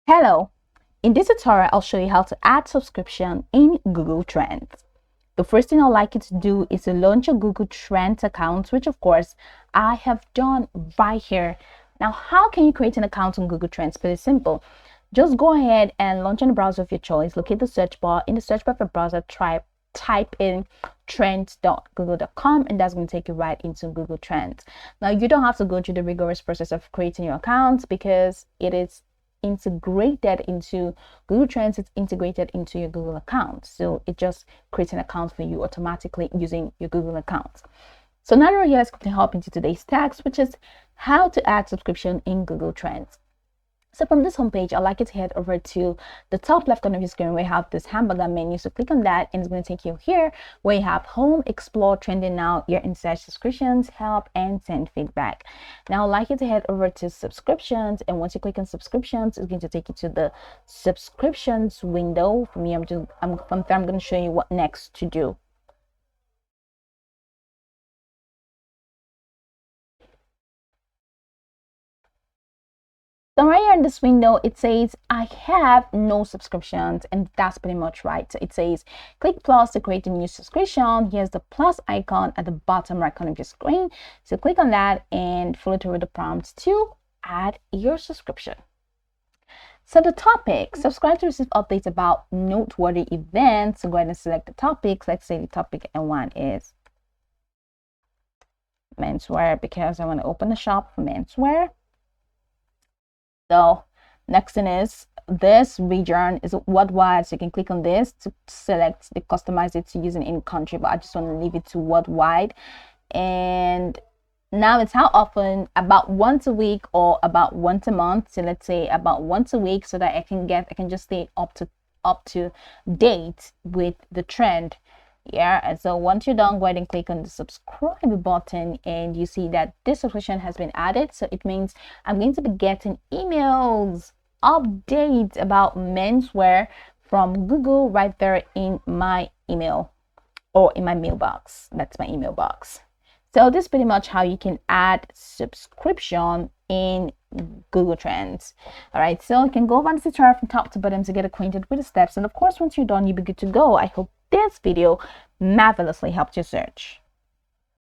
Hello, in this tutorial I'll show you how to add subscription in Google Trends. The first thing I'd like you to do is to launch your Google Trends account, which of course I have done right here. Now, how can you create an account on Google Trends? Pretty simple. Just go ahead and launch in the browser of your choice. Locate the search bar. In the search bar of your browser, type in trends.google.com, and that's going to take you right into Google Trends. Now, you don't have to go through the rigorous process of creating your account because it is integrated into Google Trends. It's integrated into your Google account, so it just creates an account for you automatically using your Google account. So now that we're here, let's quickly hop into today's task, which is how to add subscription in Google Trends. So from this homepage, I'd like you to head over to the top left corner of your screen where you have this hamburger menu. So click on that and it's going to take you here where you have home, explore, trending now, your insert subscriptions, help, and send feedback. Now I'd like you to head over to subscriptions, and once you click on subscriptions, it's going to take you to the subscriptions window. For me, I'm going to show you what next to do. So right here in this window, it says I have no subscriptions, and that's pretty much right. So it says click plus to create a new subscription. Here's the plus icon at the bottom right corner of your screen. So click on that and follow through the prompts to add your subscription. So the topic, subscribe to receive updates about noteworthy events. So go ahead and select the topics. Let's say the topic N1 is menswear because I want to open a shop for menswear. So next thing is this region is worldwide, so you can click on this to select the customize it to use in any country, but I just want to leave it to worldwide. And now it's how often, about once a week or about once a month. So let's say about once a week, so that I can just stay up to date with the trend. Yeah, and so once you're done, go ahead and click on the subscribe button, and you see that this subscription has been added. So it means I'm going to be getting emails, updates about menswear from Google right there in my email or in my mailbox. That's my email box. So this is pretty much how you can add subscription in Google Trends. All right, so you can go over the tutorial from top to bottom to get acquainted with the steps, and of course once you're done, you'll be good to go. I hope this video marvelously helped your search.